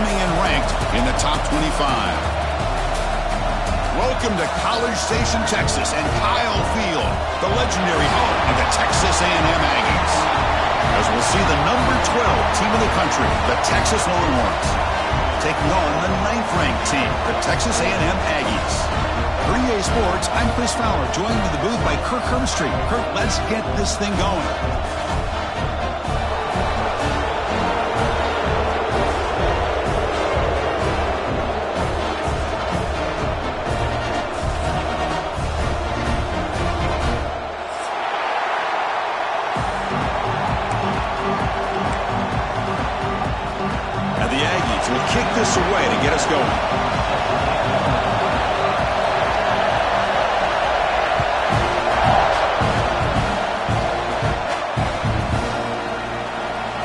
coming in ranked in the top 25. Welcome to College Station, Texas, and Kyle Field, the legendary home of the Texas A&M Aggies. As we'll see the number 12 team in the country, the Texas Longhorns, taking on the 9th-ranked team, the Texas A&M Aggies. For EA Sports, I'm Chris Fowler, joined in the booth by Kirk Herbstreit. Kirk, let's get this thing going. Kick this away to get us going.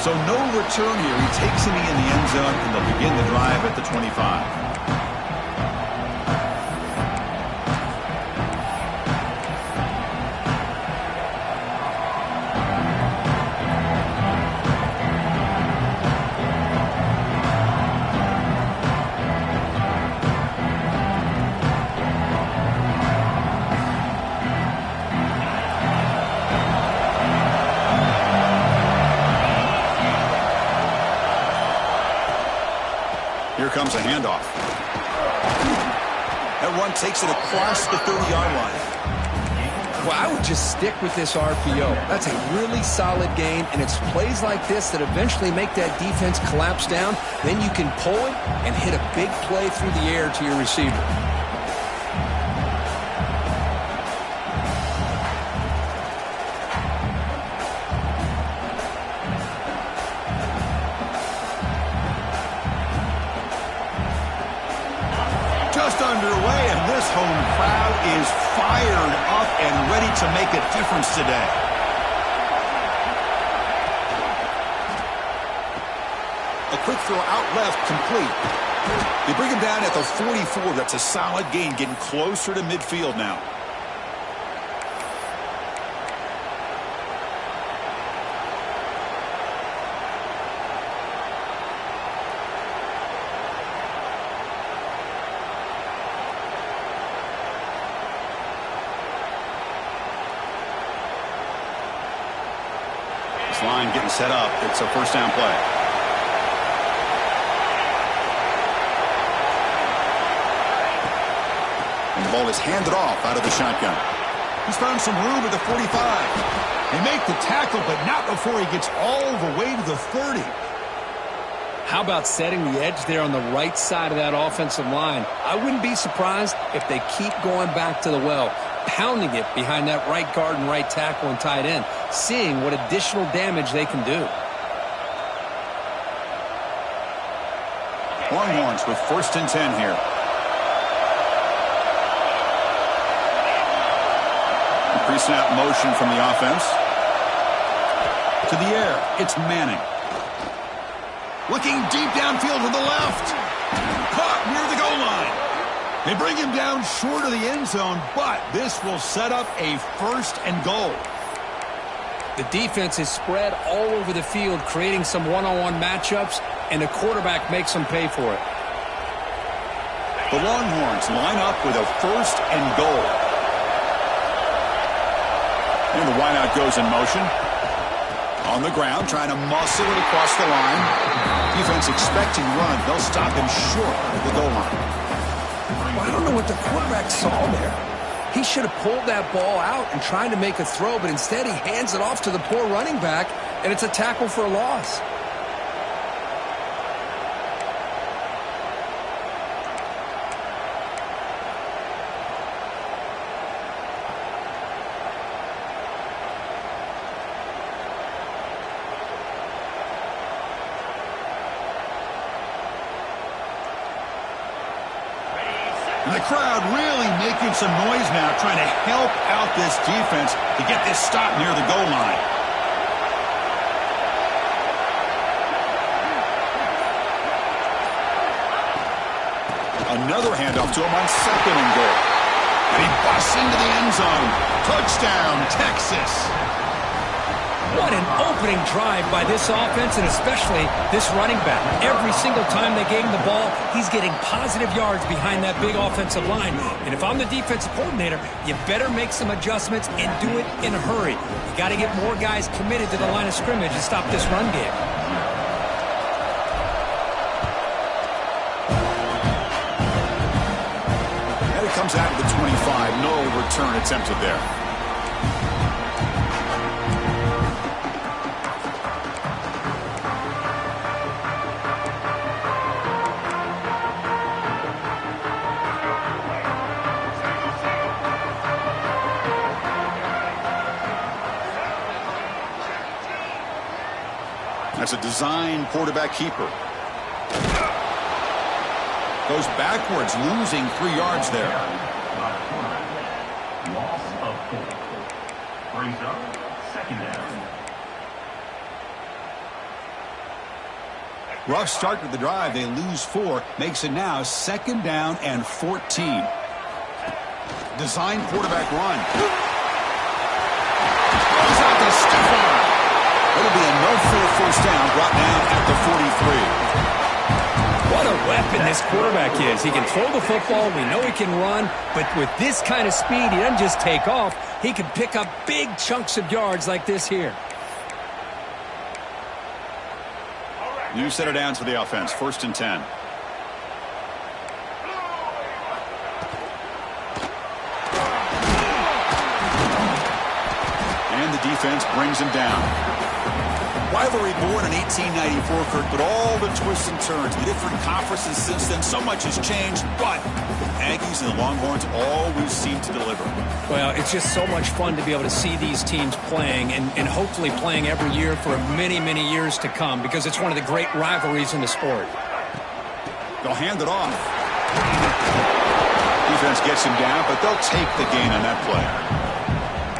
So no return here. He takes it in the end zone, and they'll begin the drive at the 25. Here comes a handoff. That run takes it across the 30-yard line. Well, I would just stick with this RPO. That's a really solid gain, and it's plays like this that eventually make that defense collapse down. Then you can pull it and hit a big play through the air to your receiver. Underway, and this home crowd is fired up and ready to make a difference today. A quick throw out left, complete. They bring him down at the 44. That's a solid gain, getting closer to midfield now. Line getting set up. It's a first down play. And the ball is handed off out of the shotgun. He's found some room at the 45. They make the tackle, but not before he gets all the way to the 30. How about setting the edge there on the right side of that offensive line? I wouldn't be surprised if they keep going back to the well, pounding it behind that right guard and right tackle and tight end, seeing what additional damage they can do. Longhorns with 1st and 10 here. Pre-snap motion from the offense. To the air, it's Manning. Looking deep downfield to the left. Caught near the goal line. They bring him down short of the end zone, but this will set up a 1st and goal. The defense is spread all over the field, creating some one-on-one matchups, and the quarterback makes them pay for it. The Longhorns line up with a 1st and goal. And the wideout goes in motion. On the ground, trying to muscle it across the line. Defense expecting run. They'll stop him short of the goal line. Well, I don't know what the quarterback saw there. He should have pulled that ball out and tried to make a throw, but instead he hands it off to the poor running back, and it's a tackle for a loss. And the crowd really making some noise now, trying to help out this defense to get this stop near the goal line. Another handoff to him on 2nd and goal. And he busts into the end zone. Touchdown, Texas. What an opening drive by this offense, and especially this running back. Every single time they gave him the ball, he's getting positive yards behind that big offensive line. And if I'm the defensive coordinator, you better make some adjustments and do it in a hurry. You got to get more guys committed to the line of scrimmage and stop this run game. And it comes out of the 25. No return attempted there. That's a design quarterback keeper. Goes backwards, losing 3 yards there. Loss of 4. Brings up 2nd down. Rough start to the drive. They lose 4. Makes it now 2nd down and 14. Design quarterback run. Goes out to Stephon. It'll be a no-fault first down, brought down at the 43. What a weapon this quarterback is. He can throw the football. We know he can run. But with this kind of speed, he doesn't just take off. He can pick up big chunks of yards like this here. New set of downs for the offense. 1st and 10. And the defense brings him down. Rivalry born in 1894, Kirk, but all the twists and turns, the different conferences since then, so much has changed, but the Aggies and the Longhorns always seem to deliver. Well, it's just so much fun to be able to see these teams playing and hopefully playing every year for many, many years to come, because it's one of the great rivalries in the sport. They'll hand it off. Defense gets him down, but they'll take the gain on that play.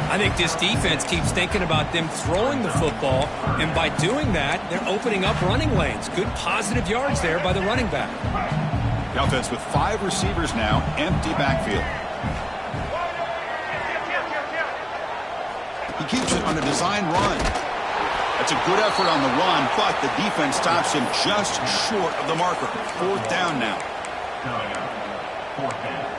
I think this defense keeps thinking about them throwing the football, and by doing that, they're opening up running lanes. Good positive yards there by the running back. The offense with 5 receivers now, empty backfield. He keeps it on a design run. That's a good effort on the run, but the defense stops him just short of the marker. 4th down now. Coming up, 4th down.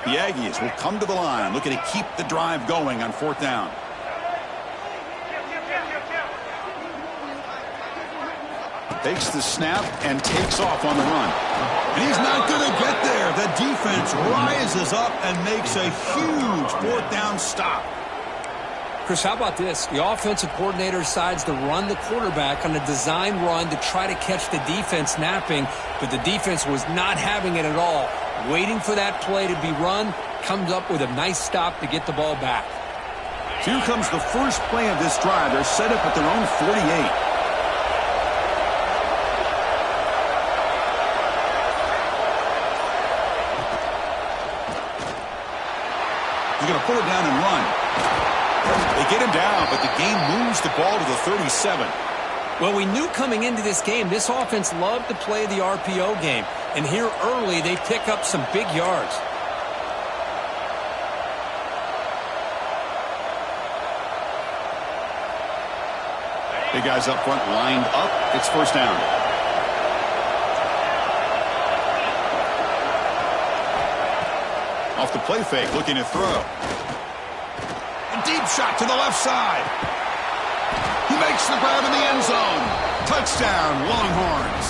The Aggies will come to the line, looking to keep the drive going on 4th down. Takes the snap and takes off on the run. And he's not going to get there. The defense rises up and makes a huge 4th down stop. Chris, how about this? The offensive coordinator decides to run the quarterback on a design run to try to catch the defense napping, but the defense was not having it at all. Waiting for that play to be run, comes up with a nice stop to get the ball back. Here comes the first play of this drive. They're set up at their own 48. He's going to pull it down and run. They get him down, but the game moves the ball to the 37. Well, we knew coming into this game, this offense loved to play the RPO game. And here early, they pick up some big yards. Big guys up front lined up. It's 1st down. Off the play fake, looking to throw. A deep shot to the left side. He makes the grab in the end zone. Touchdown, Longhorns.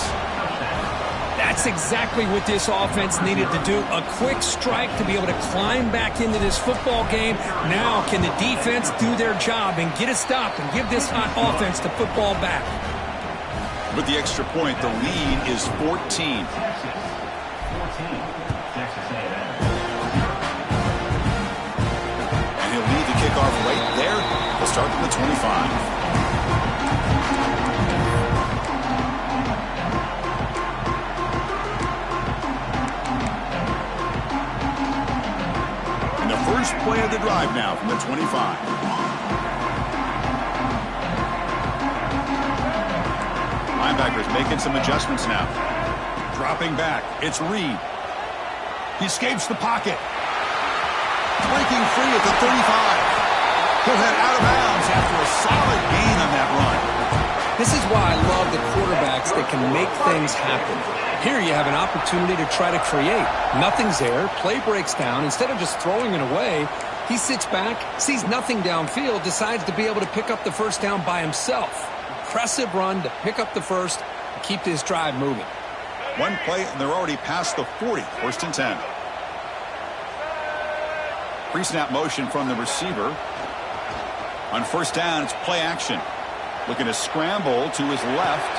That's exactly what this offense needed to do. A quick strike to be able to climb back into this football game. Now can the defense do their job and get a stop and give this hot offense the football back? With the extra point, the lead is 14. And he'll lead the kickoff right there. He'll start from the 25. First play of the drive now from the 25. Linebackers making some adjustments now. Dropping back. It's Reed. He escapes the pocket. Breaking free at the 35. He'll head out of bounds after a solid gain on that run. This is why I love the quarterbacks that can make things happen. Here you have an opportunity to try to create. Nothing's there. Play breaks down. Instead of just throwing it away, he sits back, sees nothing downfield, decides to be able to pick up the first down by himself. Impressive run to pick up the first and keep this drive moving. One play, and they're already past the 40. First and 10. Pre-snap motion from the receiver. On first down, it's play action. Looking to scramble to his left.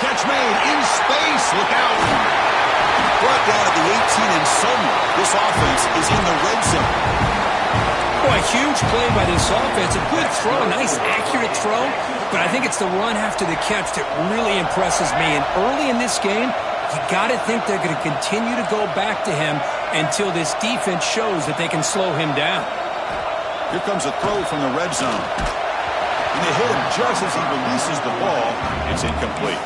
Catch made in space. Look out. Brought down at the 18, and suddenly this offense is in the red zone. Boy, a huge play by this offense. A good throw, nice accurate throw. But I think it's the run after the catch that really impresses me. And early in this game, you got to think they're going to continue to go back to him until this defense shows that they can slow him down. Here comes a throw from the red zone. And they hit him just as he releases the ball. It's incomplete.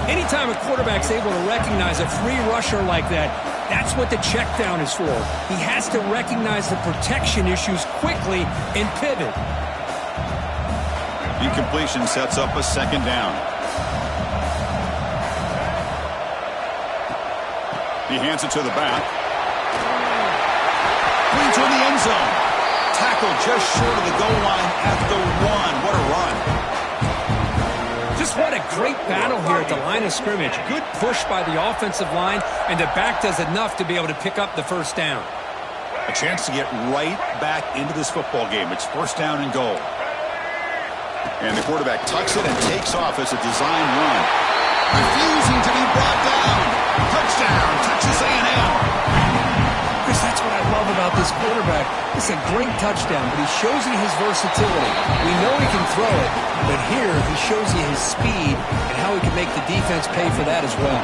Anytime a quarterback's able to recognize a free rusher like that, that's what the check down is for. He has to recognize the protection issues quickly and pivot. Incompletion sets up a second down. He hands it to the back. Brings her in the end zone. Tackle just short of the goal line at the 1. What a run. Just what a great battle here at the line of scrimmage. Good push by the offensive line, and the back does enough to be able to pick up the first down. A chance to get right back into this football game. It's first down and goal. And the quarterback tucks it and takes off as a design run. Refusing to be brought down. Touchdown, Texas A&M. Chris, that's what I love about this quarterback. It's a great touchdown, but he shows you his versatility. We know he can throw it, but here he shows you his speed and how he can make the defense pay for that as well.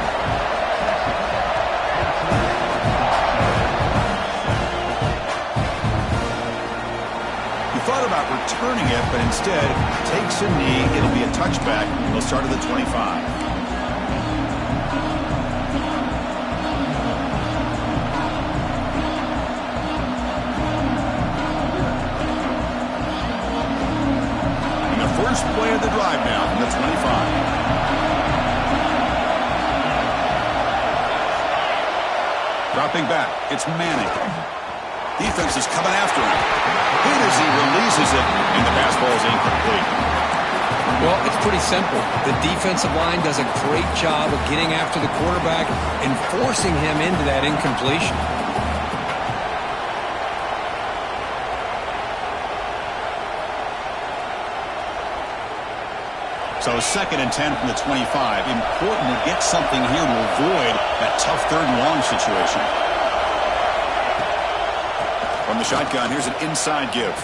He thought about returning it, but instead takes a knee. It'll be a touchback. He'll start at the 25. First play of the drive now from the 25. Dropping back, it's Manning. Defense is coming after him. Hit as he releases it, and the pass ball is incomplete. Well, it's pretty simple. The defensive line does a great job of getting after the quarterback and forcing him into that incompletion. So second and 10 from the 25. Important to get something here to avoid that tough third and long situation. From the shotgun, here's an inside give.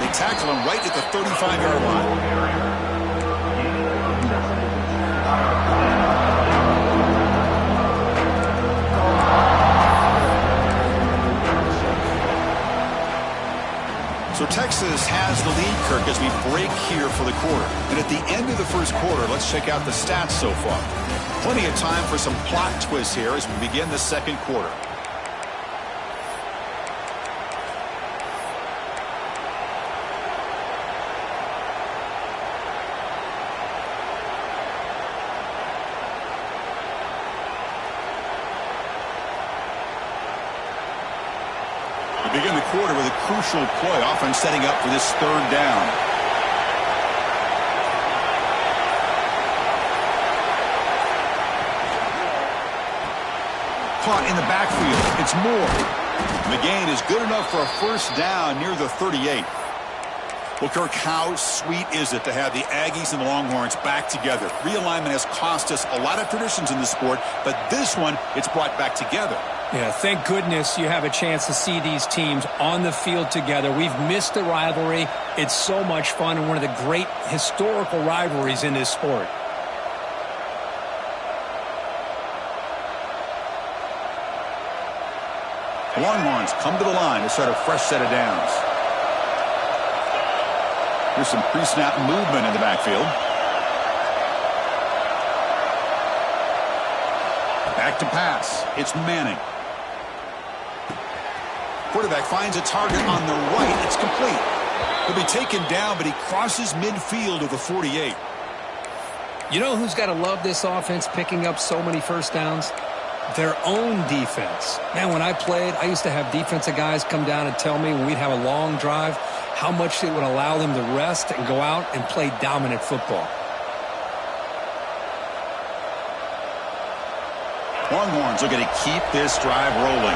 They tackle him right at the 35-yard line. So Texas has the lead, Kirk, as we break here for the quarter. And at the end of the first quarter, let's check out the stats so far. Plenty of time for some plot twists here as we begin the second quarter. Begin the quarter with a crucial play, often setting up for this third down. Caught in the backfield. It's Moore. The gain is good enough for a first down near the 38. Well, Kirk, how sweet is it to have the Aggies and the Longhorns back together? Realignment has cost us a lot of traditions in the sport, but this one, it's brought back together. Yeah, thank goodness you have a chance to see these teams on the field together. We've missed the rivalry. It's so much fun and one of the great historical rivalries in this sport. The Longhorns come to the line to start a fresh set of downs. Here's some pre-snap movement in the backfield. Back to pass. It's Manning. Quarterback finds a target on the right. It's complete. He'll be taken down, but he crosses midfield of the 48. You know who's got to love this offense picking up so many first downs? Their own defense. Man, when I played, I used to have defensive guys come down and tell me when we'd have a long drive how much it would allow them to rest and go out and play dominant football. Longhorns looking to keep this drive rolling.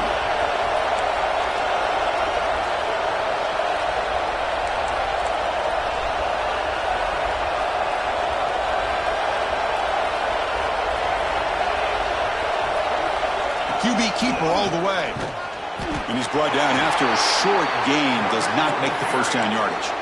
QB keeper all the way. And he's brought down after a short gain. Does not make the first down yardage.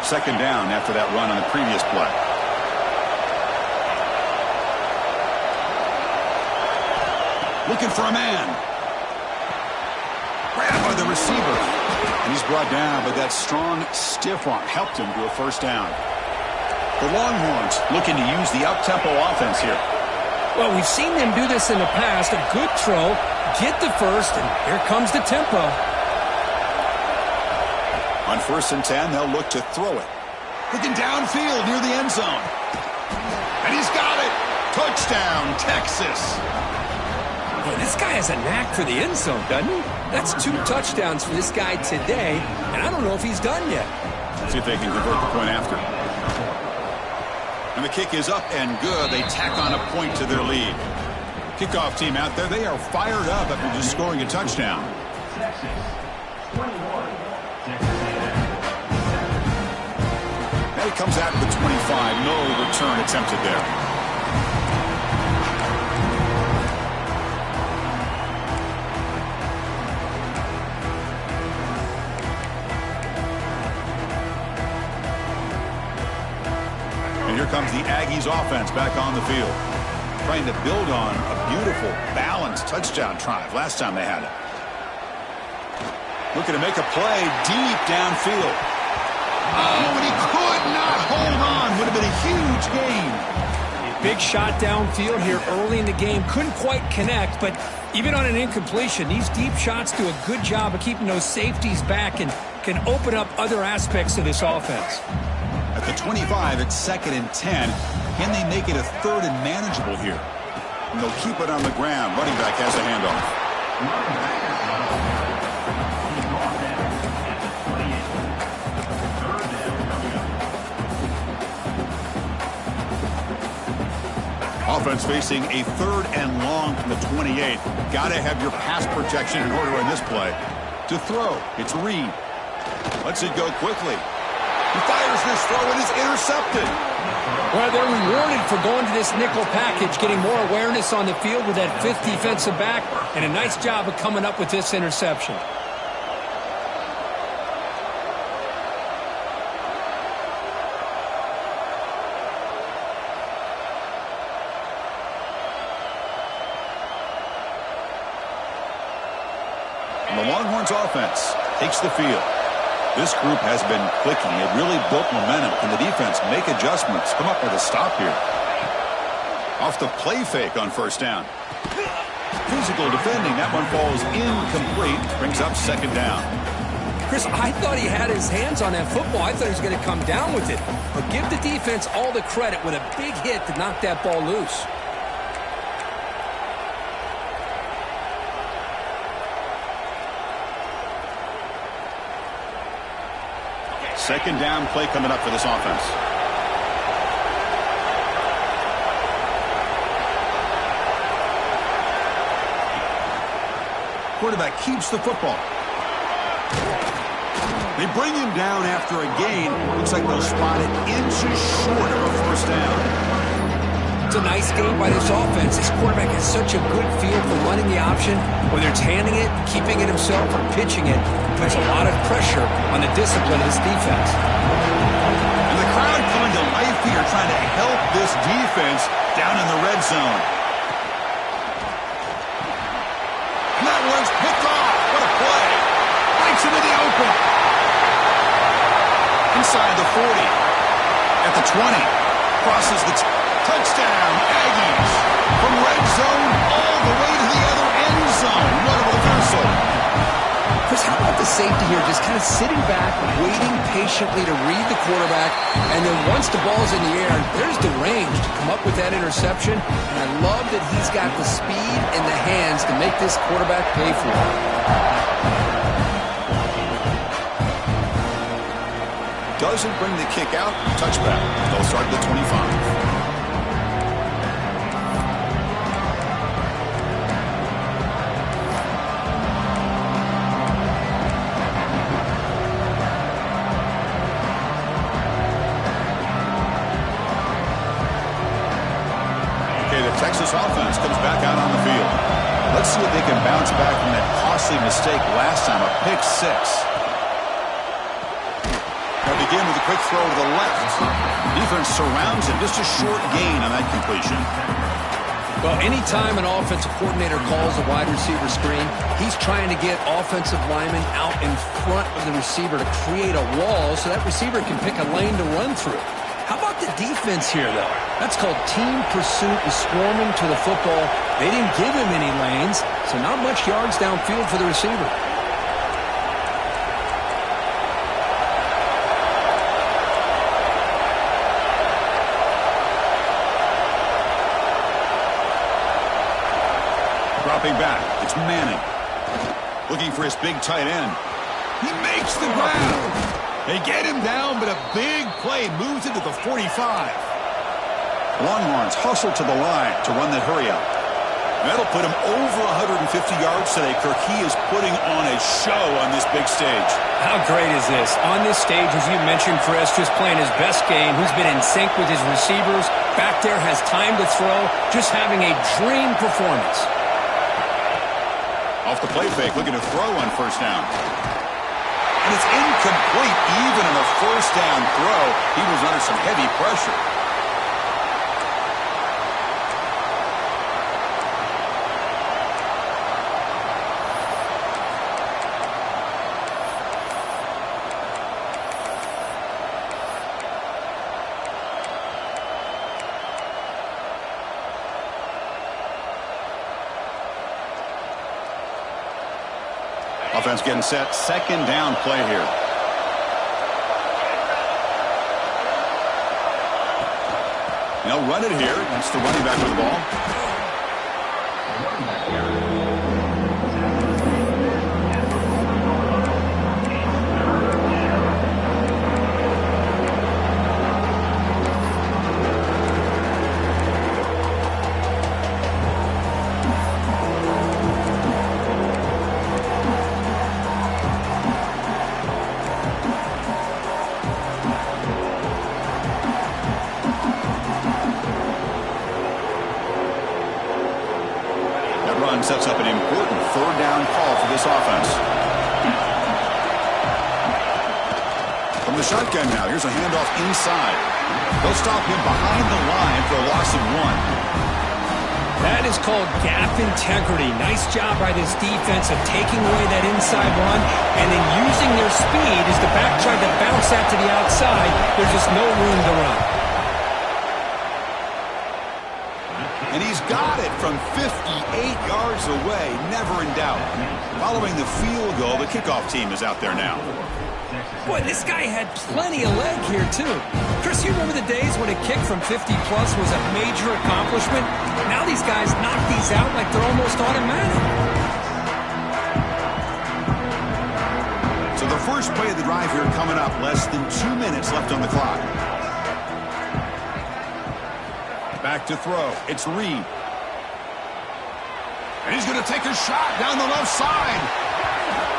Second down after that run on the previous play. Looking for a man. Grabbed by the receiver. And he's brought down, but that strong, stiff arm helped him to a first down. The Longhorns looking to use the up-tempo offense here. Well, we've seen them do this in the past. A good throw, get the first, and here comes the tempo. On 1st and 10, they'll look to throw it. Looking downfield near the end zone. And he's got it. Touchdown, Texas. Boy, this guy has a knack for the end zone, doesn't he? That's 2 touchdowns for this guy today, and I don't know if he's done yet. See if they can convert the point after. And the kick is up and good. They tack on a point to their lead. Kickoff team out there, they are fired up after just scoring a touchdown. Texas 21. Texas Now he comes out to the 25. No return attempted there. And here comes the Aggies offense back on the field. Trying to build on a beautiful, balanced touchdown drive last time they had it. Looking to make a play deep downfield. Oh, and he could not hold on. Would have been a huge gain. Big shot downfield here early in the game. Couldn't quite connect, but even on an incompletion, these deep shots do a good job of keeping those safeties back and can open up other aspects of this offense. At the 25, it's 2nd and 10. Can they make it a 3rd and manageable here? And they'll keep it on the ground. Running back has a handoff. Offense facing a 3rd and long from the 28. Got to have your pass protection in order in this play. To throw, it's Reed. Lets it go quickly. He fires this throw and is intercepted. Well, they're rewarded for going to this nickel package, getting more awareness on the field with that 5th defensive back, and a nice job of coming up with this interception. And the Longhorns offense takes the field. This group has been clicking. It really built momentum. Can the defense make adjustments? Come up with a stop here. Off the play fake on 1st down. Physical defending. That one falls incomplete. Brings up 2nd down. Chris, I thought he had his hands on that football. I thought he was going to come down with it. But give the defense all the credit with a big hit to knock that ball loose. Second down play coming up for this offense. Quarterback keeps the football. They bring him down after a gain. Looks like they'll spot it inches short of a 1st down. It's a nice game by this offense. This quarterback has such a good feel for running the option. Whether it's handing it, keeping it himself, or pitching it, puts a lot of pressure on the discipline of this defense. And the crowd coming to life here, trying to help this defense down in the red zone. inside the 40. At the 20. Crosses the touchdown. Aggies. From red zone all the way to the other end zone. What a reversal. Chris, how about the safety here just kind of sitting back, waiting patiently to read the quarterback, and then once the ball's in the air, there's the range to come up with that interception, and I love that he's got the speed and the hands to make this quarterback pay for it. Doesn't bring the kick out. Touchback. They'll start at the 25. Texas offense comes back out on the field. Let's see if they can bounce back from that costly mistake last time, a pick six. They'll begin with a quick throw to the left. Defense surrounds him, just a short gain on that completion. Well, anytime an offensive coordinator calls a wide receiver screen, he's trying to get offensive linemen out in front of the receiver to create a wall so that receiver can pick a lane to run through. How about the defense here, though? That's called team pursuit and swarming to the football. They didn't give him any lanes, so not much yards downfield for the receiver. Dropping back, it's Manning. Looking for his big tight end. He makes the grab. They get him down, but a big play moves into the 45. Longhorns hustle to the line to run the hurry up. That'll put him over 150 yards today. Kirk, he is putting on a show on this big stage. How great is this? On this stage, as you mentioned, Chris, just playing his best game. He's been in sync with his receivers. Back there, has time to throw. Just having a dream performance. Off the play fake, looking to throw on first down. And it's incomplete even on a first down throw. He was under some heavy pressure. Offense getting set. Second down play here. They'll run it here. That's the running back with the ball. Sets up an important third down call for this offense. From the shotgun now, here's a handoff inside. They'll stop him behind the line for a loss of 1. That is called gap integrity. Nice job by this defense of taking away that inside run and then using their speed as the back tried to bounce that to the outside. There's just no room to run. And he's got it from 58 yards away, never in doubt. Following the field goal, the kickoff team is out there now. Boy, this guy had plenty of leg here, too. Chris, you remember the days when a kick from 50-plus was a major accomplishment? Now these guys knock these out like they're almost automatic. So the first play of the drive here coming up. Less than 2 minutes left on the clock. Back to throw. It's Reed. And he's going to take a shot down the left side.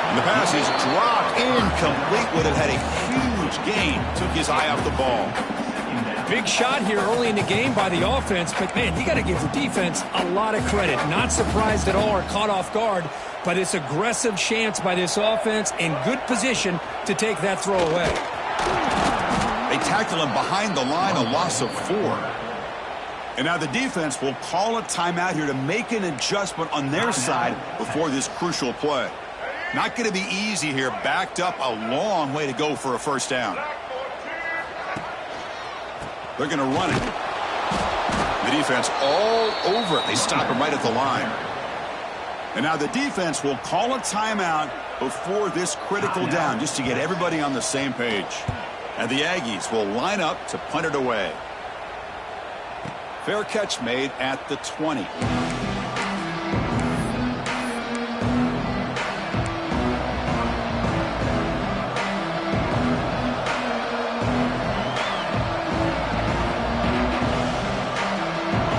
And the pass is dropped. Incomplete. Would have had a huge gain. Took his eye off the ball. Big shot here early in the game by the offense. But, man, you got to give the defense a lot of credit. Not surprised at all or caught off guard. But it's aggressive chance by this offense in good position to take that throw away. They tackle him behind the line. A loss of 4. And now the defense will call a timeout here to make an adjustment on their side before this crucial play. Not going to be easy here. Backed up a long way to go for a first down. They're going to run it. The defense all over it. They stop him right at the line. And now the defense will call a timeout before this critical down just to get everybody on the same page. And the Aggies will line up to punt it away. Fair catch made at the 20.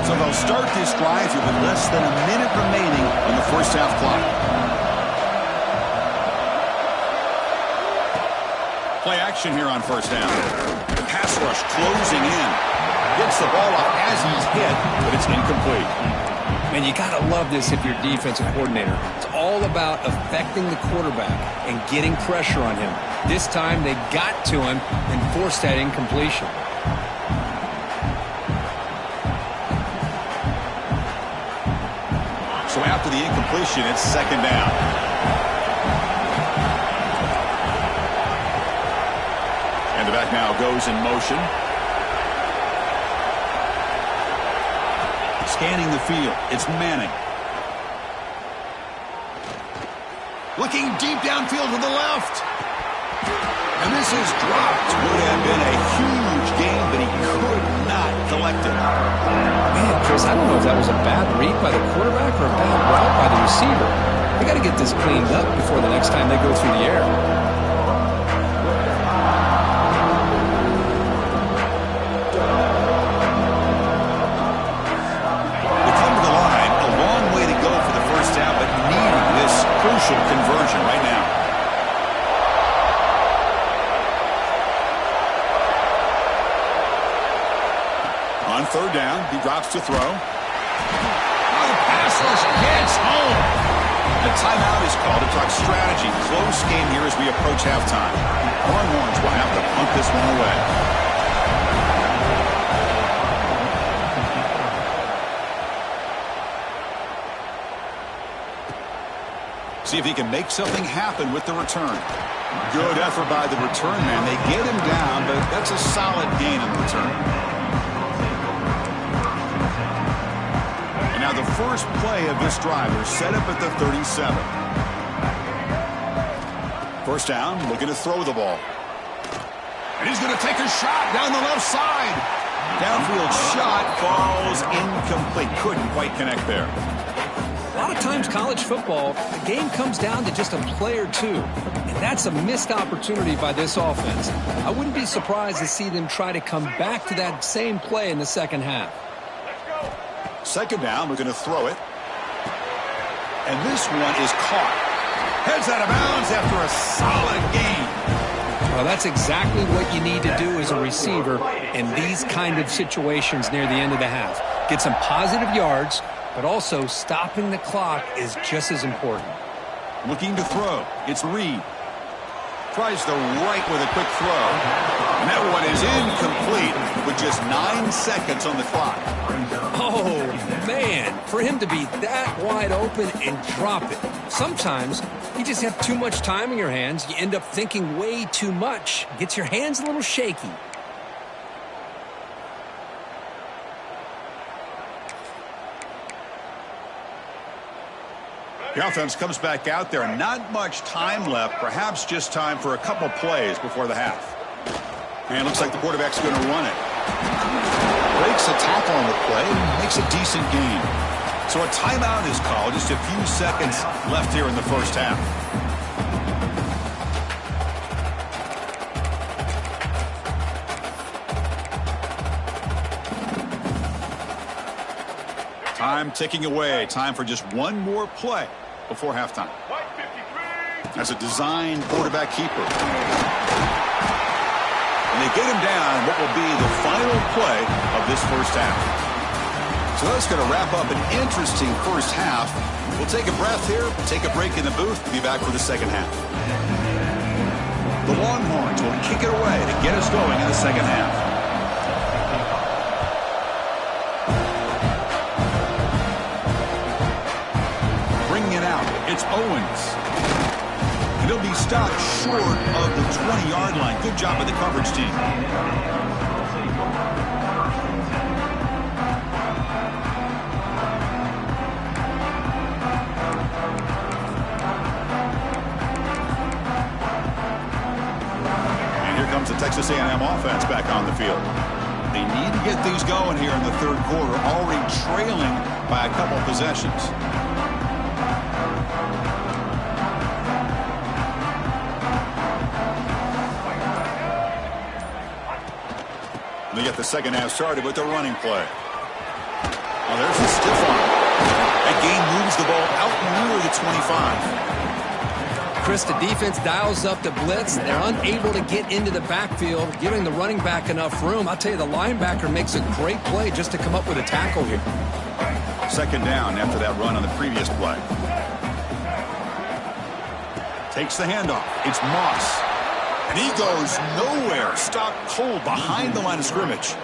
So they'll start this drive here with less than a minute remaining on the first half clock. Play action here on first down. The pass rush closing in. Gets the ball up as he's hit, but it's incomplete. Man, you got to love this if you're a defensive coordinator. It's all about affecting the quarterback and getting pressure on him. This time they got to him and forced that incompletion. So after the incompletion, it's second down. And the back now goes in motion. Scanning the field, it's Manning. Looking deep downfield to the left. And this is dropped. Would have been a huge game, but he could not collect it. Man, Chris, I don't know if that was a bad read by the quarterback or a bad route by the receiver. They got to get this cleaned up before the next time they go through the air. Crucial conversion right now. On third down, he drops to throw. Oh, the pass rush gets home. The timeout is called to talk strategy. Close game here as we approach halftime. Longhorns will have to punt this one away. See if he can make something happen with the return. Good effort by the return man. They get him down, but that's a solid gain in return. And now the first play of this drive is set up at the 37. First down, looking to throw the ball. And he's going to take a shot down the left side. Downfield shot falls incomplete. Couldn't quite connect there. A lot of times college football, the game comes down to just a play or two. And that's a missed opportunity by this offense. I wouldn't be surprised to see them try to come back to that same play in the second half. Second down, we're going to throw it. And this one is caught. Heads out of bounds after a solid gain. Well, that's exactly what you need to do as a receiver in these kind of situations near the end of the half. Get some positive yards, but also stopping the clock is just as important. Looking to throw. It's Reed. Tries the right with a quick throw. And that one is incomplete with just 9 seconds on the clock. Oh, man. For him to be that wide open and drop it. Sometimes you just have too much time in your hands. You end up thinking way too much. Gets your hands a little shaky. The offense comes back out there. Not much time left. Perhaps just time for a couple plays before the half. And looks like the quarterback's going to run it. Breaks a tackle on the play. Makes a decent gain. So a timeout is called. Just a few seconds left here in the first half. Time ticking away. Time for just one more play before halftime. As a design quarterback keeper. And they get him down what will be the final play of this first half. So that's going to wrap up an interesting first half. We'll take a breath here, take a break in the booth, be back for the second half. The Longhorns will kick it away to get us going in the second half. It's Owens. And he'll be stopped short of the 20-yard line. Good job by the coverage team. the Texas A&M offense back on the field. They need to get things going here in the third quarter, already trailing by a couple possessions. They get the second half started with the running play. Oh, there's a stiff arm. That gain moves the ball out near the 25. Chris, the defense dials up the blitz. They're unable to get into the backfield, giving the running back enough room. I'll tell you, the linebacker makes a great play just to come up with a tackle here. Second down after that run on the previous play. Takes the handoff. It's Moss. And he goes nowhere. Stopped cold behind the line of scrimmage.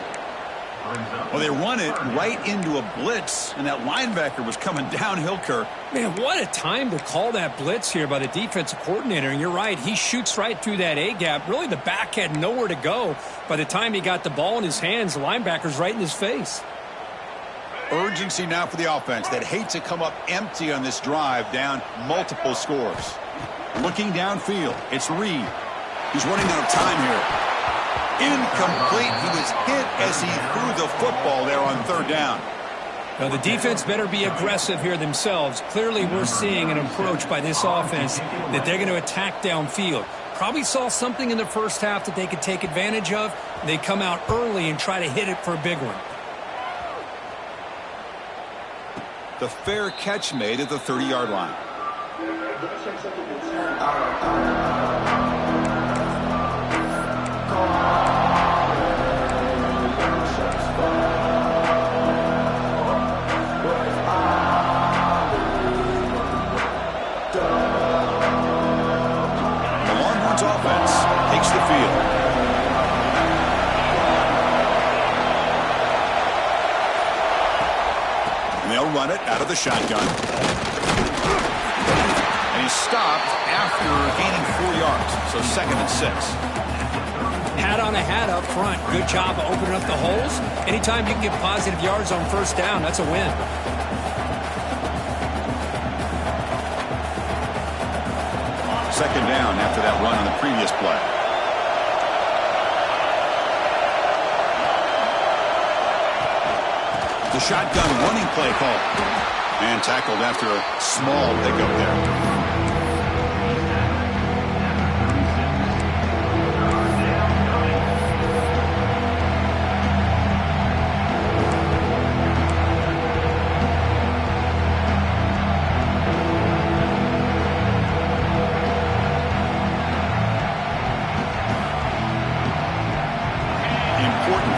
Well, they run it right into a blitz, and that linebacker was coming downhill, Kirk. Man, what a time to call that blitz here by the defensive coordinator. And you're right, he shoots right through that A-gap. Really, the back had nowhere to go. By the time he got the ball in his hands, the linebacker's right in his face. Urgency now for the offense that hate to come up empty on this drive, down multiple scores. Looking downfield, it's Reed. He's running out of time here. Incomplete. He was hit as he threw the football there on third down. Now, the defense better be aggressive here themselves. Clearly, we're seeing an approach by this offense that they're going to attack downfield. Probably saw something in the first half that they could take advantage of. They come out early and try to hit it for a big one. The fair catch made at the 30-yard line. Offense takes the field. And they'll run it out of the shotgun. And he's stopped after gaining 4 yards. So 2nd and 6. Hat on a hat up front. Good job of opening up the holes. Anytime you can get positive yards on first down, that's a win. Second down after that run on the previous play. The shotgun running play call. And tackled after a small pickup there.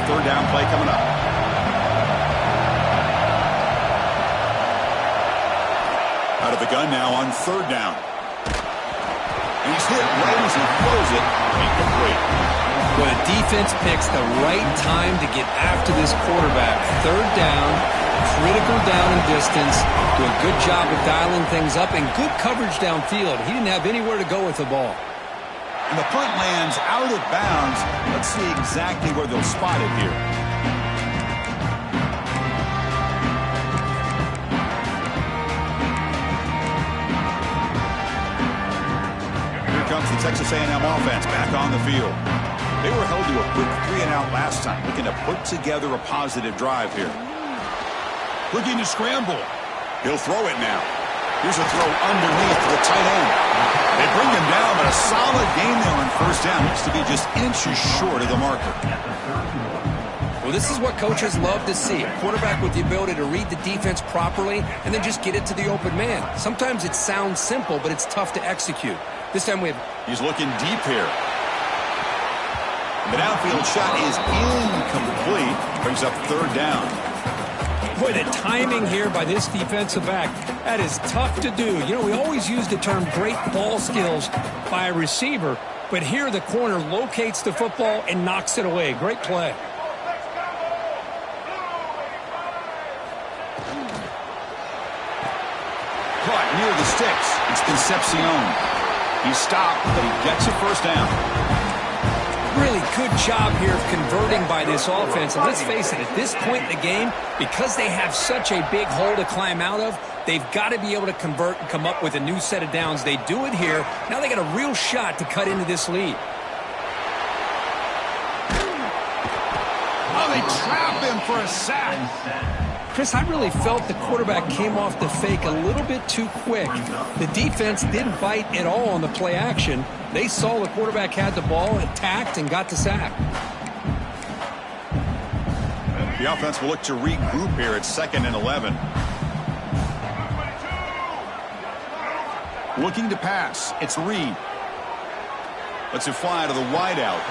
Third down play coming up. Out of the gun now on third down. And he's hit right as he throws it. Incomplete. Well, the defense picks the right time to get after this quarterback. Third down, critical down and distance. Do a good job of dialing things up and good coverage downfield. He didn't have anywhere to go with the ball. And the punt lands out of bounds. Let's see exactly where they'll spot it here. Here comes the Texas A&M offense back on the field. They were held to a quick 3-and-out last time, looking to put together a positive drive here. Looking to scramble. He'll throw it now. Here's a throw underneath to the tight end. They bring him down, but a solid gain there on first down. Needs to be just inches short of the marker. Well, this is what coaches love to see. A quarterback with the ability to read the defense properly and then just get it to the open man. Sometimes it sounds simple, but it's tough to execute. This time we have... He's looking deep here. The downfield shot is incomplete. Brings up third down. Boy, the timing here by this defensive back, that is tough to do. You know, we always use the term great ball skills by a receiver, but here the corner locates the football and knocks it away. Great play. Caught near the sticks. It's Concepcion. He stopped, but he gets a first down. Really good job here of converting by this offense. And let's face it, at this point in the game, because they have such a big hole to climb out of, they've got to be able to convert and come up with a new set of downs. They do it here. Now they got a real shot to cut into this lead. They trap him for a sack. Chris, I really felt the quarterback came off the fake a little bit too quick. The defense didn't bite at all on the play action. They saw the quarterback had the ball, attacked, and got the sack. The offense will look to regroup here at 2nd and 11. Looking to pass. It's Reed. Lets it fly to the wideout.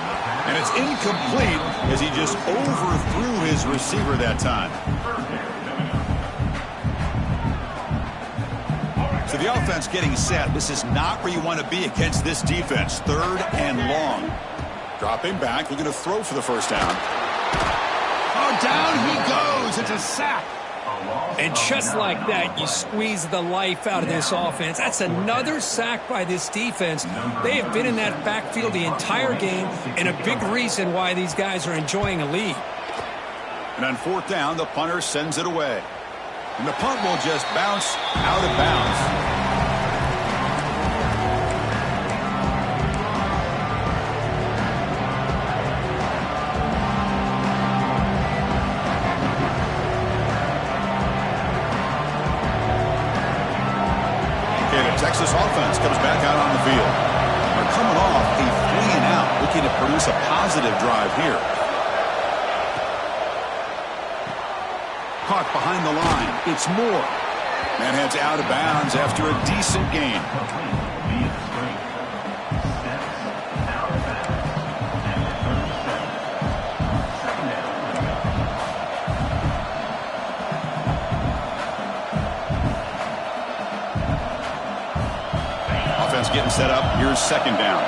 And it's incomplete as he just overthrew his receiver that time. So the offense getting set. This is not where you want to be against this defense. 3rd and long. Dropping back, looking to throw for the first down. Oh, down he goes. It's a sack. And just like that, you squeeze the life out of this offense. That's another sack by this defense. They have been in that backfield the entire game, and a big reason why these guys are enjoying a lead. And on 4th down, the punter sends it away. And the punt will just bounce out of bounds. Okay, the Texas offense comes back out on the field. They're coming off a 3-and-out, looking to produce a positive drive here. Caught behind the line. It's Moore. That heads out of bounds after a decent gain. Offense getting set up. Here's 2nd down.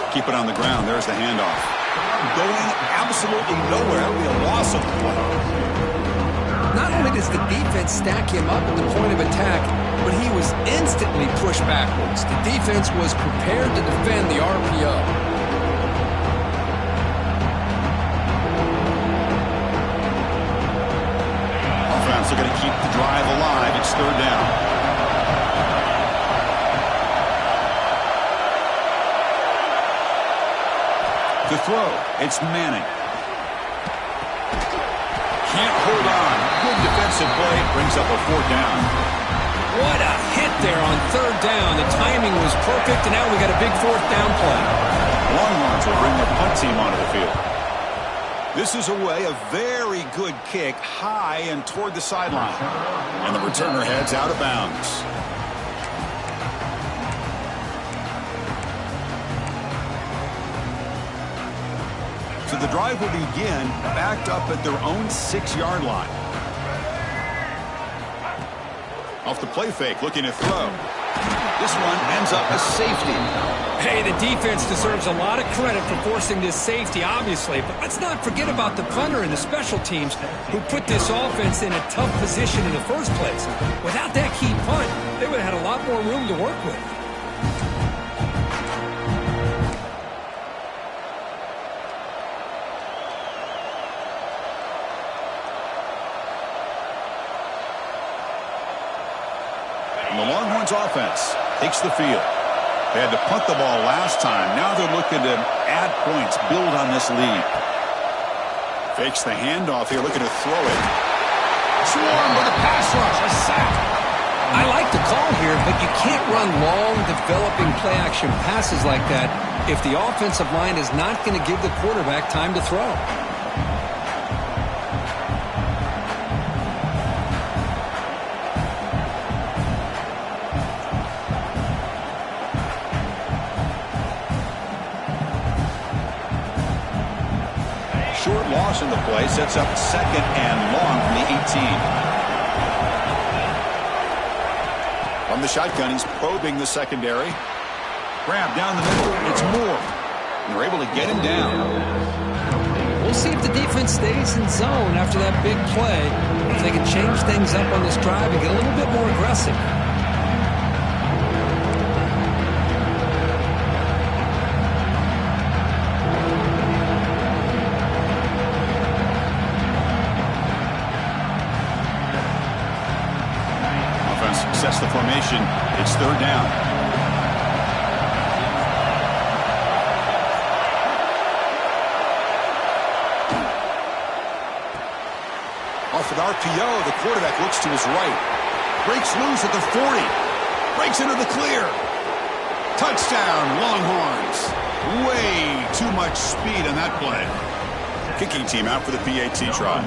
Keep it on the ground. There's the handoff. Going absolutely nowhere. That'll be a loss of the play. Not only does the defense stack him up at the point of attack, but he was instantly pushed backwards. The defense was prepared to defend the RPO. Offense are going to keep the drive alive. It's 3rd down. To throw, it's Manning. Can't hold on. Good defensive play. Brings up a 4th down. What a hit there on 3rd down. The timing was perfect, and now we got a big 4th down play. Longhorns will bring the punt team onto the field. This is away, a very good kick, high and toward the sideline. And the returner heads out of bounds. So the drive will begin backed up at their own 6-yard line. Off the play fake, looking to throw. This one ends up a safety. Hey, the defense deserves a lot of credit for forcing this safety, obviously. But let's not forget about the punter and the special teams who put this offense in a tough position in the first place. Without that key punt, they would have had a lot more room to work with. The Longhorns offense takes the field. They had to punt the ball last time. Now they're looking to add points, build on this lead. Fakes the handoff here, looking to throw it. Swarm with a pass rush, a sack. I like the call here, but you can't run long, developing play-action passes like that if the offensive line is not going to give the quarterback time to throw. Short loss in the play sets up 2nd and long from the 18. From the shotgun, he's probing the secondary. Grab down the middle. It's Moore. And they're able to get him down. We'll see if the defense stays in zone after that big play. If they can change things up on this drive and get a little bit more aggressive. sets the formation. It's third down. Off an RPO, the quarterback looks to his right. Breaks loose at the 40. Breaks into the clear. Touchdown, Longhorns. Way too much speed on that play. Kicking team out for the PAT try.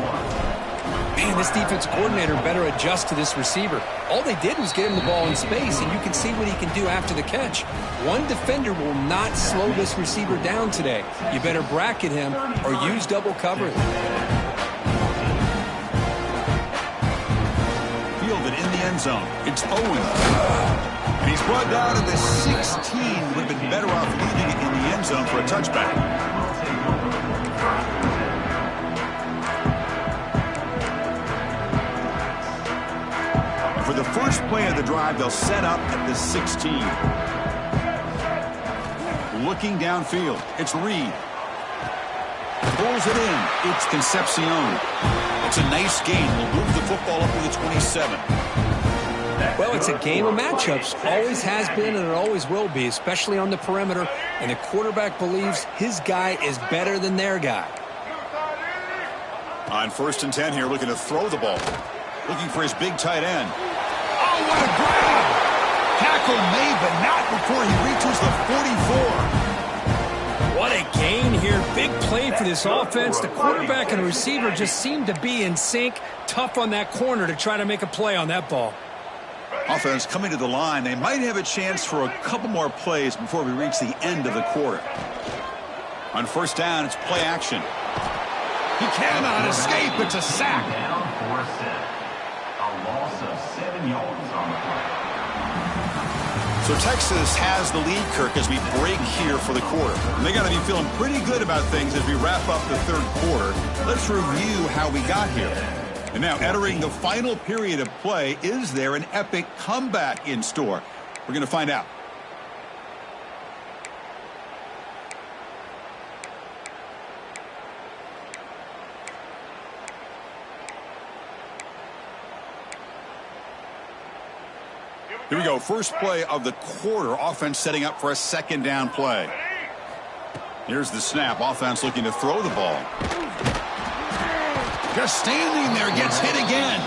Man, this defense coordinator better adjust to this receiver. All they did was get him the ball in space, and you can see what he can do after the catch. One defender will not slow this receiver down today. You better bracket him or use double coverage. Fielded in the end zone. It's Owen. And he's brought down to the 16. Would have been better off leaving it in the end zone for a touchback. And for the first play of the drive, they'll set up at the 16. Looking downfield, it's Reed. Pulls it in. It's Concepcion. It's a nice gain. We'll move the football up to the 27. Well, it's a game of matchups. Always has been and it always will be, especially on the perimeter. And the quarterback believes his guy is better than their guy. On 1st and 10 here, looking to throw the ball. Looking for his big tight end. Oh, what a grab! Tackle made, but not before he reaches the 44. What a gain here. Big play for this offense. The quarterback and the receiver just seem to be in sync. Tough on that corner to try to make a play on that ball. Offense coming to the line. They might have a chance for a couple more plays before we reach the end of the quarter. On 1st down, it's play action. He cannot escape. It's a sack. Down for a set. A loss of 7 yards on the play. So Texas has the lead, Kirk, as we break here for the quarter. And they got to be feeling pretty good about things as we wrap up the third quarter. Let's review how we got here. And now, entering the final period of play, is there an epic comeback in store? We're going to find out. Here we go. First play of the quarter. Offense setting up for a 2nd down play. Here's the snap. Offense looking to throw the ball. Just standing there, gets hit again.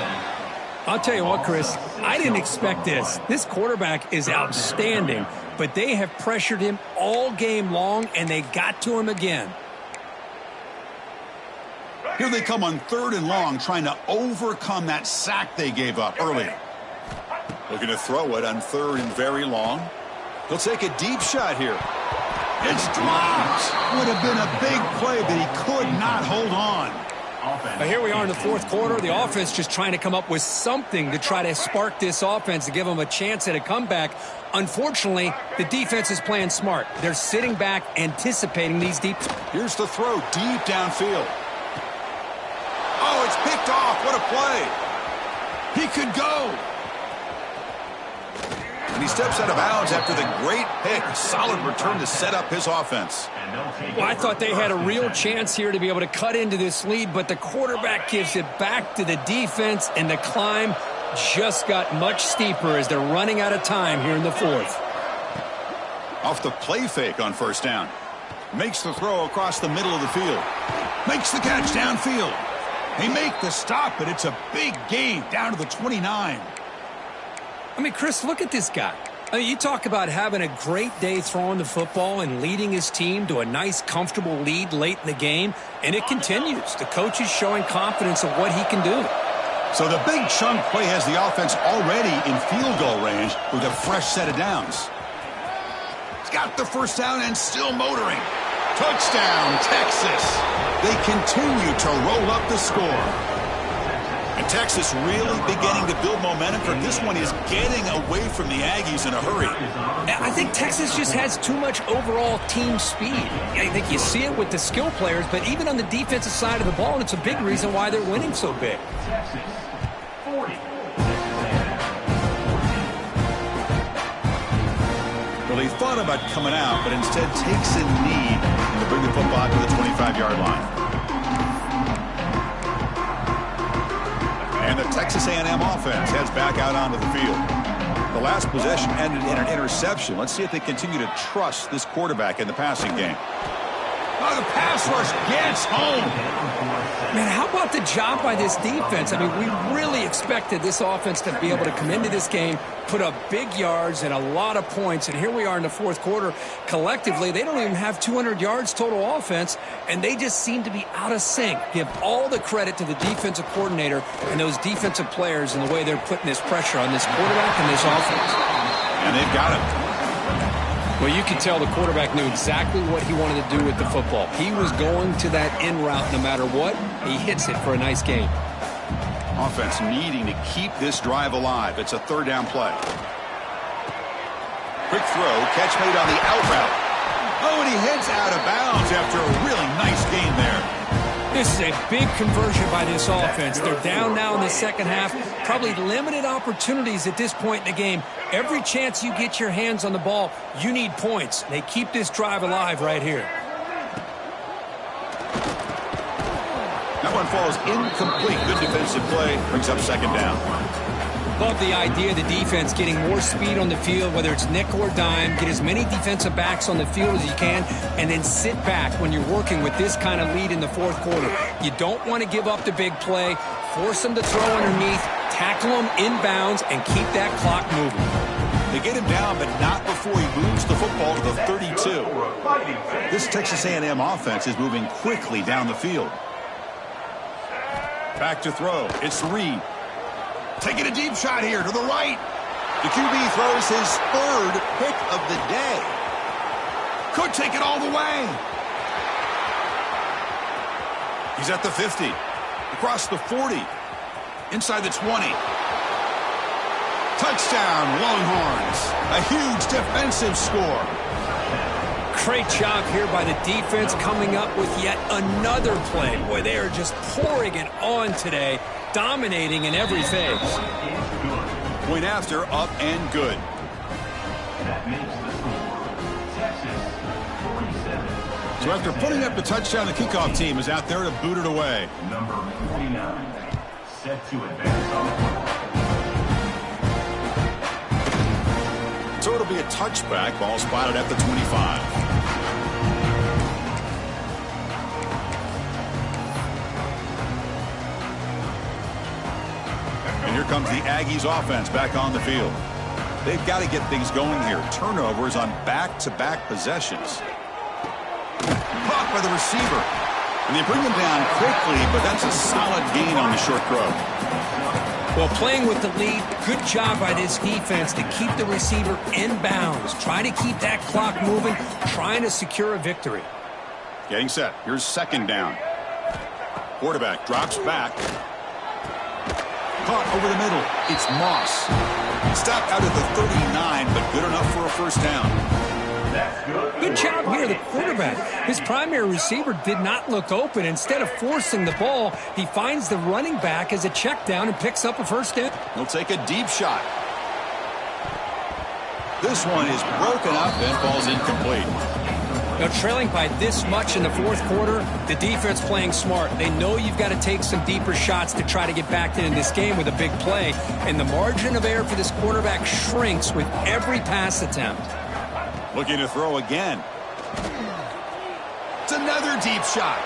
I'll tell you what, Chris, I didn't expect this. This quarterback is outstanding, but they have pressured him all game long, and they got to him again. Here they come on 3rd and long, trying to overcome that sack they gave up earlier. Looking to throw it on 3rd and very long. He'll take a deep shot here. It's dropped. Would have been a big play, but he could not hold on. But here we are in the 4th quarter. The offense just trying to come up with something to try to spark this offense to give them a chance at a comeback. Unfortunately, the defense is playing smart. They're sitting back, anticipating these deep. Here's the throw deep downfield. Oh, it's picked off. What a play. He could go. And he steps out of bounds after the great pick. Solid return to set up his offense. Well, I thought they had a real chance here to be able to cut into this lead, but the quarterback gives it back to the defense, and the climb just got much steeper as they're running out of time here in the 4th. Off the play fake on 1st down. Makes the throw across the middle of the field. Makes the catch downfield. They make the stop, but it's a big gain down to the 29. I mean, Chris, look at this guy. I mean, you talk about having a great day throwing the football and leading his team to a nice, comfortable lead late in the game, and it continues. The coach is showing confidence of what he can do. So the big chunk play has the offense already in field goal range with a fresh set of downs. He's got the 1st down and still motoring. Touchdown, Texas. They continue to roll up the score. And Texas really beginning to build momentum from this one is getting away from the Aggies in a hurry. I think Texas just has too much overall team speed. I think you see it with the skill players, but even on the defensive side of the ball, and it's a big reason why they're winning so big. Texas, 40. Well, he thought about coming out, but instead takes a knee to bring the football to the 25-yard line. And the Texas A&M offense heads back out onto the field. The last possession ended in an interception. Let's see if they continue to trust this quarterback in the passing game. Oh, the pass rush gets home. Man, how about the job by this defense? I mean, we really expected this offense to be able to come into this game, put up big yards and a lot of points, and here we are in the fourth quarter. Collectively, they don't even have 200 yards total offense, and they just seem to be out of sync. Give all the credit to the defensive coordinator and those defensive players in the way they're putting this pressure on this quarterback and this offense. And they've got him. Well, you can tell the quarterback knew exactly what he wanted to do with the football. He was going to that in route no matter what. He hits it for a nice game. Offense needing to keep this drive alive. It's a third down play. Quick throw, catch made on the out route. Oh, and he heads out of bounds after a really nice gain there. This is a big conversion by this offense. They're down now in the second half. Probably limited opportunities at this point in the game. Every chance you get your hands on the ball, you need points. They keep this drive alive right here. That one falls incomplete. Good defensive play. Brings up second down. Love the idea of the defense getting more speed on the field, whether it's nickel or dime. Get as many defensive backs on the field as you can, and then sit back when you're working with this kind of lead in the fourth quarter. You don't want to give up the big play. Force them to throw underneath, tackle them inbounds, and keep that clock moving. They get him down, but not before he moves the football to the 32. This Texas A&M offense is moving quickly down the field. Back to throw. It's Reed. Taking a deep shot here to the right. The QB throws his third pick of the day. Could take it all the way. He's at the 50. Across the 40. Inside the 20. Touchdown, Longhorns. A huge defensive score. Great job here by the defense coming up with yet another play. Boy, they are just pouring it on today, dominating in every phase. Point after, up and good. That makes the score Texas 47. So after putting up the touchdown, the kickoff team is out there to boot it away. Number 49, set to advance on the play. So it'll be a touchback. Ball spotted at the 25. And here comes the Aggies offense back on the field. They've got to get things going here. Turnovers on back-to-back possessions. Caught by the receiver. And they bring him down quickly, but that's a solid gain on the short throw. Well, playing with the lead, good job by this defense to keep the receiver in bounds. Try to keep that clock moving, trying to secure a victory. Getting set. Here's second down. Quarterback drops back. Caught over the middle. It's Moss. Stopped out at the 39, but good enough for a first down. Good job here, the quarterback. His primary receiver did not look open. Instead of forcing the ball, he finds the running back as a check down and picks up a first down. He'll take a deep shot. This one is broken up and falls incomplete. Now, trailing by this much in the fourth quarter, the defense playing smart. They know you've got to take some deeper shots to try to get back in this game with a big play. And the margin of error for this quarterback shrinks with every pass attempt. Looking to throw again. It's another deep shot.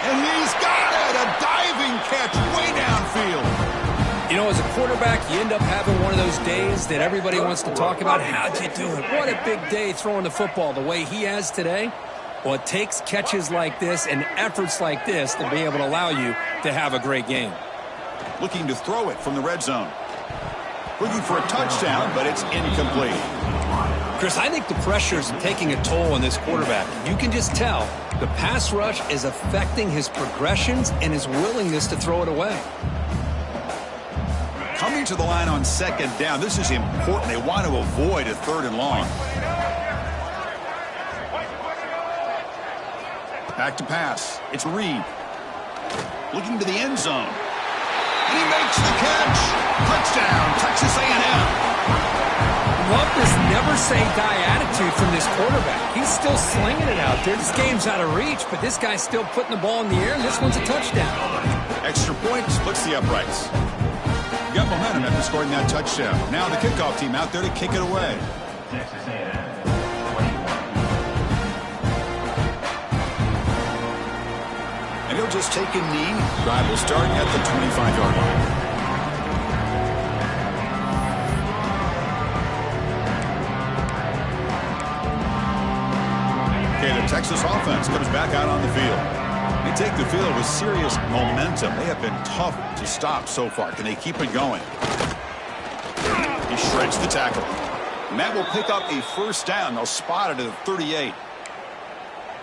And he's got it! A diving catch way downfield. You know, as a quarterback, you end up having one of those days that everybody wants to talk about. How'd you do it? What a big day throwing the football the way he has today. Well, it takes catches like this and efforts like this to be able to allow you to have a great game. Looking to throw it from the red zone. Looking for a touchdown, but it's incomplete. Chris, I think the pressure is taking a toll on this quarterback. You can just tell the pass rush is affecting his progressions and his willingness to throw it away. Coming to the line on second down. This is important. They want to avoid a third and long. Back to pass. It's Reed. Looking to the end zone. And he makes the catch. Touchdown, Texas A&M. Love this never-say-die attitude from this quarterback. He's still slinging it out there. This game's out of reach, but this guy's still putting the ball in the air, and this one's a touchdown. Extra point splits the uprights. got momentum after scoring that touchdown. Now the kickoff team out there to kick it away. Texas A&M, 21. And he'll just take a knee. Drive will start at the 25-yard line. Okay, the Texas offense comes back out on the field. They take the field with serious momentum. They have been tough to stop so far. Can they keep it going? He shreds the tackle. And that will pick up a first down. They'll spot it at the 38.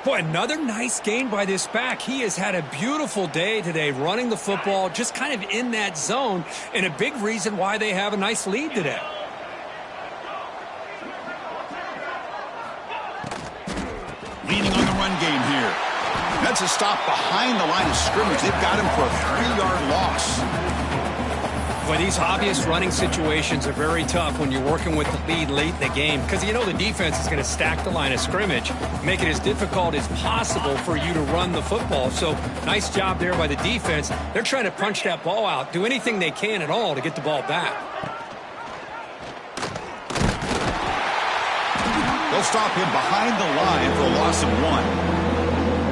Boy, another nice gain by this back. He has had a beautiful day today running the football, just kind of in that zone, and a big reason why they have a nice lead today. Leaning on the run game here. That's a stop behind the line of scrimmage. They've got him for a 3-yard loss. Well, these obvious running situations are very tough when you're working with the lead late in the game because you know the defense is going to stack the line of scrimmage, make it as difficult as possible for you to run the football. So nice job there by the defense. They're trying to punch that ball out, do anything they can at all to get the ball back. They'll stop him behind the line for a loss of 1.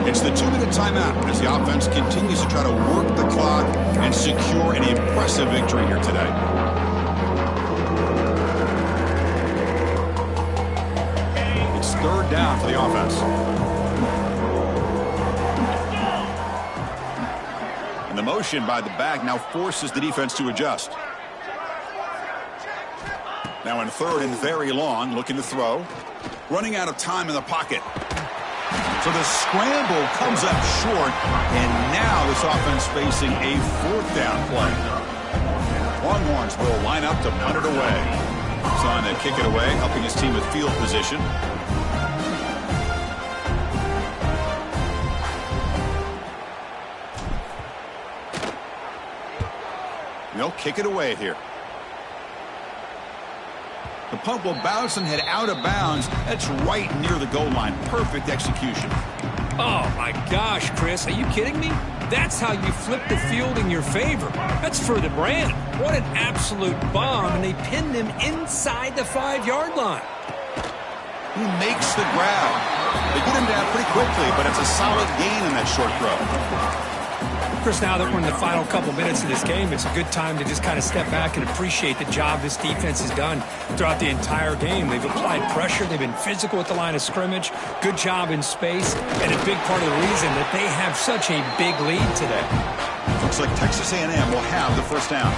It's the 2-minute timeout as the offense continues to try to work the clock and secure an impressive victory here today. It's 3rd down for the offense. And the motion by the back now forces the defense to adjust. Now in 3rd and very long, looking to throw. Running out of time in the pocket. So the scramble comes up short, and now this offense facing a 4th down play. Longhorns will line up to punt it away. He's on to kick it away, helping his team with field position. They'll kick it away here. The punt will bounce and head out of bounds. That's right near the goal line. Perfect execution. Oh, my gosh, Chris. Are you kidding me? That's how you flip the field in your favor. That's for the brand. What an absolute bomb, and they pinned him inside the 5-yard line. He makes the grab. They get him down pretty quickly, but it's a solid gain in that short throw. Chris, now that we're in the final couple minutes of this game, it's a good time to just kind of step back and appreciate the job this defense has done throughout the entire game. They've applied pressure. They've been physical at the line of scrimmage. Good job in space, and a big part of the reason that they have such a big lead today. Looks like Texas A&M will have the first down.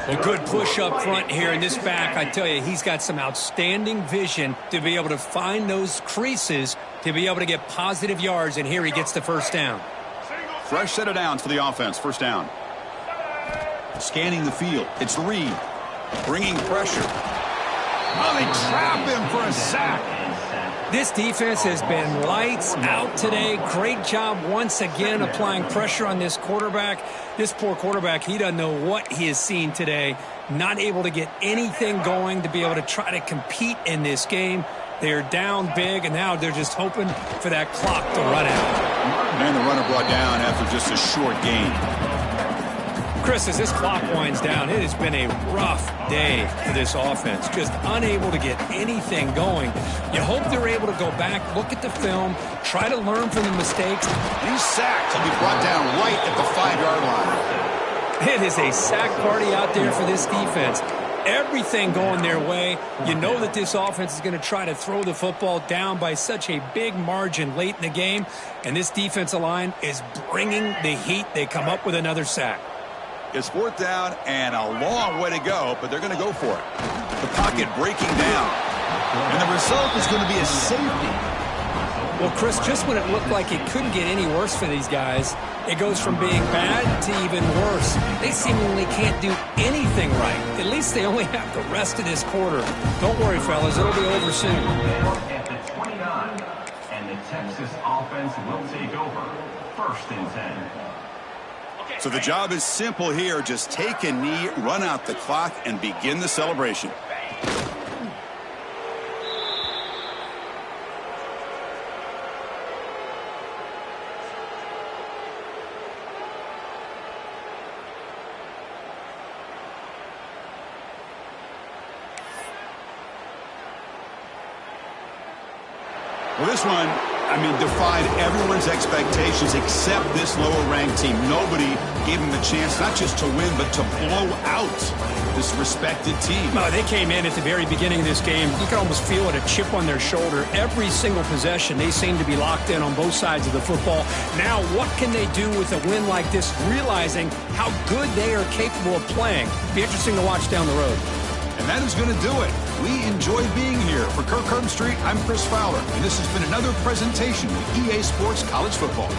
Well, good push up front here, and this back, I tell you, he's got some outstanding vision to be able to find those creases to be able to get positive yards, and here he gets the first down. Fresh set of downs for the offense. First down. Scanning the field. It's Reed. Bringing pressure. Oh, they trap him for a sack. This defense has been lights out today. Great job once again applying pressure on this quarterback. This poor quarterback, he doesn't know what he has seen today. Not able to get anything going to be able to try to compete in this game. They're down big, and now they're just hoping for that clock to run out. And the runner brought down after just a short gain. Chris, as this clock winds down, it has been a rough day for this offense. Just unable to get anything going. You hope they're able to go back, look at the film, try to learn from the mistakes. He's sacked. He'll be brought down right at the 5-yard line. It is a sack party out there for this defense. Everything going their way. You know that this offense is going to try to throw the football down by such a big margin late in the game, and this defensive line is bringing the heat. They come up with another sack. It's 4th down and a long way to go, but they're going to go for it. The pocket breaking down, and the result is going to be a safety. Well, Chris, just when it looked like it couldn't get any worse for these guys, it goes from being bad to even worse. They seemingly can't do anything right. At least they only have the rest of this quarter. Don't worry, fellas. It'll be over soon. At the 29, and the Texas offense will take over. 1st and 10. So the job is simple here. Just take a knee, run out the clock, and begin the celebration. Well, this one, defied everyone's expectations except this lower-ranked team. Nobody gave them a chance not just to win, but to blow out this respected team. No, they came in at the very beginning of this game. You could almost feel it, a chip on their shoulder. Every single possession, they seem to be locked in on both sides of the football. Now, what can they do with a win like this, realizing how good they are capable of playing? Be interesting to watch down the road. And that is going to do it. We enjoyed being here. For Kirk Street, I'm Chris Fowler, and this has been another presentation of EA Sports College Football.